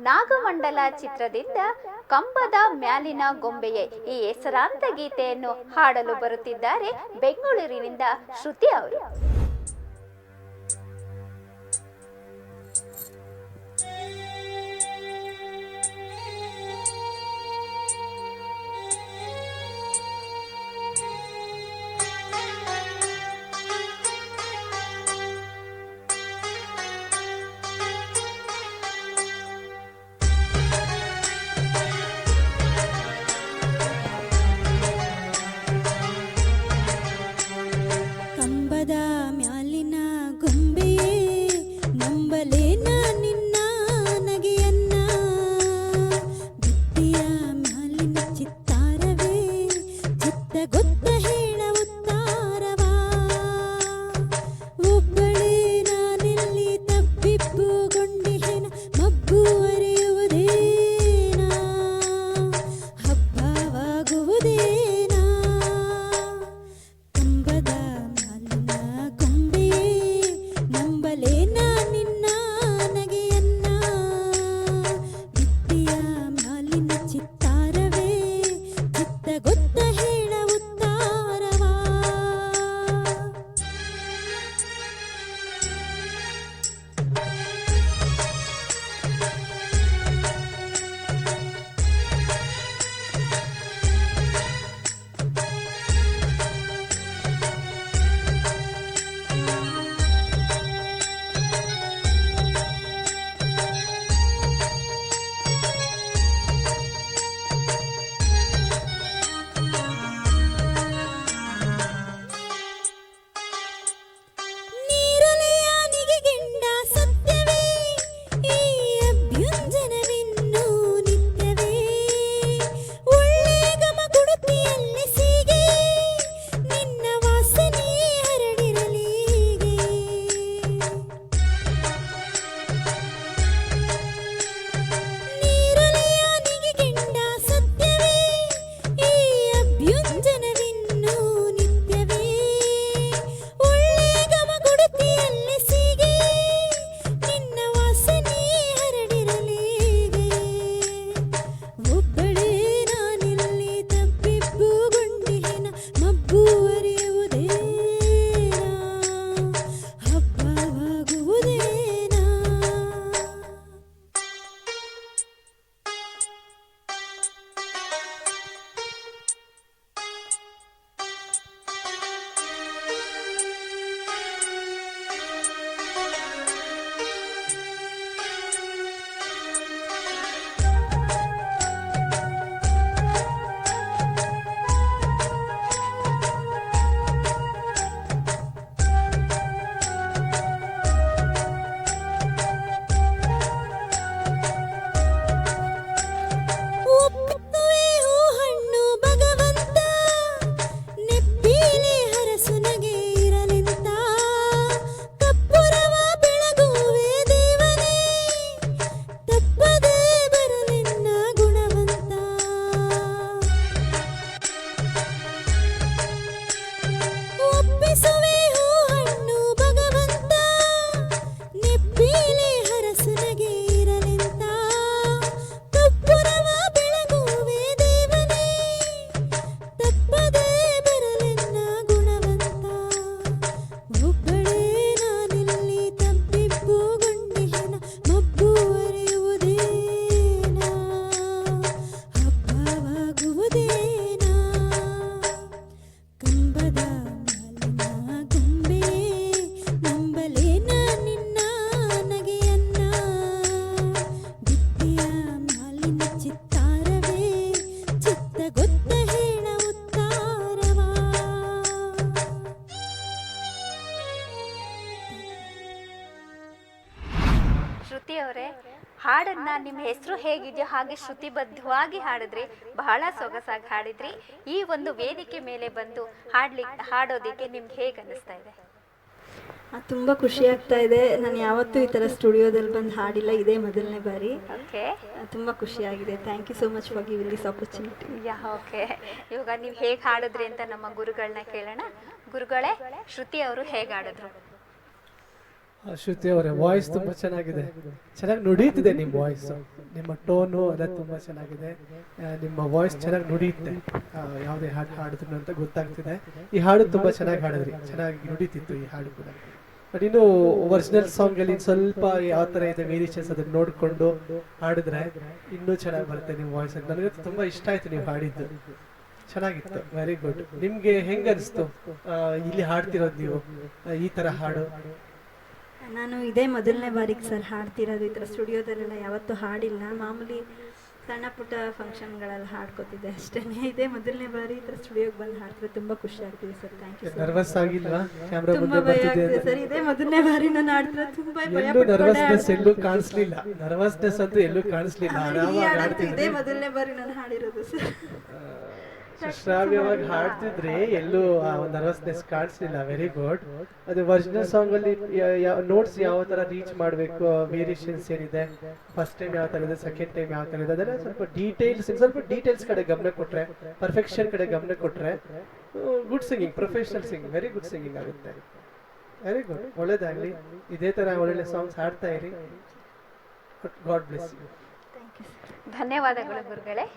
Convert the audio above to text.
ನಾಗಮಂಡಲ ಚಿತ್ರದಿಂದ ಕಂಬದ ಮ್ಯಾಲಿನ ಗೊಂಬೆಯೇ ಈ ಹೆಸರಾಂತ ಗೀತೆಯನ್ನು ಹಾಡಲು ಬರುತ್ತಿದ್ದಾರೆ ಬೆಂಗಳೂರಿನಿಂದ ಶ್ರುತಿ ಅವರು. ಶ್ರುತಿ ಅವರೇ, ಹಾಡನ್ನ ನಿಮ್ಮ ಹೆಸರು ಹೇಗಿದೆಯೋ ಹಾಗೆ ಶ್ರುತಿಬದ್ಧವಾಗಿ ಹಾಡಿದ್ರಿ, ಬಹಳ ಸೊಗಸಾಗಿ ಹಾಡಿದ್ರಿ. ಈ ಒಂದು ವೇದಿಕೆ ಮೇಲೆ ಬಂದು ಹಾಡೋದಿಕ್ಕೆ ನಿಮ್ಗೆ ಹೇಗೆ ಅನಿಸ್ತಾ ಇದೆ? ತುಂಬ ಖುಷಿ ಆಗ್ತಾ ಇದೆ. ನಾನು ಯಾವತ್ತೂ ಈ ಥರ ಸ್ಟುಡಿಯೋದಲ್ಲಿ ಬಂದು ಹಾಡಿಲ್ಲ, ಇದೇ ಮೊದಲನೇ ಬಾರಿ. ಓಕೆ, ತುಂಬ ಖುಷಿಯಾಗಿದೆ. Thank you so much for giving this opportunity. Okay, ಇವಾಗ ನೀವು ಹೇಗೆ ಹಾಡಿದ್ರಿ ಅಂತ ನಮ್ಮ ಗುರುಗಳನ್ನ ಕೇಳೋಣ. ಗುರುಗಳೇ, ಶ್ರುತಿ ಅವರು ಹೇಗೆ ಹಾಡಿದ್ರು? ಶ್ರುತಿ ಅವರೇ ವಾಯ್ಸ್ ತುಂಬಾ ಚೆನ್ನಾಗಿದೆ, ಚೆನ್ನಾಗಿ ನುಡಿಯುತ್ತಿದೆ ನಿಮ್ಮ ವಾಯ್ಸ್, ನಿಮ್ಮ ಟೋನು ಅದ ತುಂಬಾ ಚೆನ್ನಾಗಿದೆ. ನಿಮ್ಮ ವಾಯ್ಸ್ ಚೆನ್ನಾಗಿ ನುಡಿಯುತ್ತೆ, ಯಾವುದೇ ಹಾಡು ಹಾಡಿದ್ರು ಅಂತ ಗೊತ್ತಾಗ್ತಿದೆ. ಈ ಹಾಡು ತುಂಬಾ ಚೆನ್ನಾಗಿ ಹಾಡಿದ್ರಿ, ಚೆನ್ನಾಗಿ ನುಡಿತಿತ್ತು ಈ ಹಾಡು ಕೂಡ. ಬಟ್ ಇನ್ನು ಒರಿಜಿನಲ್ ಸಾಂಗ್ ಅಲ್ಲಿ ಸ್ವಲ್ಪ ಯಾವ ತರ ಇದೆ ವೇರಿಯೇಷನ್ಸ್ ಅದನ್ನ ನೋಡ್ಕೊಂಡು ಹಾಡಿದ್ರೆ ಇನ್ನೂ ಚೆನ್ನಾಗಿ ಬರುತ್ತೆ ನಿಮ್ಮ ವಾಯ್ಸ್. ನನಗೆ ತುಂಬಾ ಇಷ್ಟ ಆಯ್ತು ನೀವು ಹಾಡಿದ್ದು, ಚೆನ್ನಾಗಿತ್ತು, ವೆರಿ ಗುಡ್. ನಿಮ್ಗೆ ಹೆಂಗ ಅನಿಸ್ತು ಇಲ್ಲಿ ಹಾಡ್ತಿರೋದು ನೀವು ಈ ತರ ಹಾಡು? ನಾನು ಇದೇ ಮೊದಲನೇ ಬಾರಿಗೆ ಸರ್ ಹಾಡ್ತಿರೋದು, ಈ ಥರ ಸ್ಟುಡಿಯೋದಲ್ಲೆಲ್ಲ ಯಾವತ್ತೂ ಹಾಡಿಲ್ಲ. ಮಾಮೂಲಿ ಸಣ್ಣ ಪುಟ್ಟ ಫಂಕ್ಷನ್ಗಳಲ್ಲಿ ಹಾಡ್ಕೋತಿದ್ದೆ ಅಷ್ಟೇ. ಇದೇ ಮೊದಲನೇ ಬಾರಿ ಈ ಥರ ಸ್ಟುಡಿಯೋಗೆ ಬಂದು ಹಾಡ್ತಿದ್ರೆ ತುಂಬ ಖುಷಿ ಆಗ್ತಿದೆ ಸರ್. Thank you. ನರ್ವಸ್ ಆಗಿಲ್ವಾ? ಕ್ಯಾಮ್ರಾ ತುಂಬ ಭಯ ಆಗ್ತಿದೆ ಸರ್, ಇದೇ ಮೊದಲನೇ ಬಾರಿ ನಾನು ಹಾಡ್ತಿದ್ರೆ ತುಂಬ ಭಯ ನರ್ವಸ್ನೆಸ್ ಎಲ್ಲೂ ಕಾಣಿಸ್ಲಿಲ್ಲ, ನರ್ವಸ್ನೆಸ್ ಅಂತೂ ಎಲ್ಲೂ ಕಾಣಿಸ್ಲಿಲ್ಲ, ಆರಾಮಾಗಿ ಹಾಡ್ತಿದ್ರಿ. ಇದೇ ಮೊದಲನೇ ಬಾರಿ ನಾನು ಹಾಡಿರೋದು ಸರ್. ಶ್ರಾವ್ಯವಾಗಿ ಹಾಡ್ತಿದ್ರೆ ಎಲ್ಲೂ ನರ್ವಸ್ನೆಸ್ ಕಾಣಿಸ್ಲಿಲ್ಲ, ವೆರಿ ಗುಡ್. ಅದು ಒರಿಜಿನಲ್ ಸಾಂಗ್ ಅಲ್ಲಿ ನೋಟ್ಸ್ ಯಾವ ತರ ರೀಚ್ ಮಾಡಬೇಕು, ವೇರಿಯೇಷನ್ಸ್ ಏನಿದೆ, ಫಸ್ಟ್ ಟೈಮ್ ಯಾವ ತರ ಇದೆ, ಸೆಕೆಂಡ್ ಟೈಮ್ ಯಾವ ತರ ಇದೆ, ಅದೆಲ್ಲ ಸ್ವಲ್ಪ ಡೀಟೇಲ್ಸ್ ಕಡೆ ಗಮನ ಕೊಟ್ರೆ, ಪರ್ಫೆಕ್ಷನ್ ಕಡೆ ಗಮನ ಕೊಟ್ರೆ good singing, professional singing, very good singing ಆಗುತ್ತೆ. ವೆರಿ ಗುಡ್, ಒಳ್ಳೇದಾಗ್ಲಿ. ಇದೇ ತರ ಒಳ್ಳೆ ಸಾಂಗ್ಸ್ ಹಾಡ್ತಾ ಇರಿ. God bless you. ಧನ್ಯವಾದಗಳು ಗುರುಗಳೇ.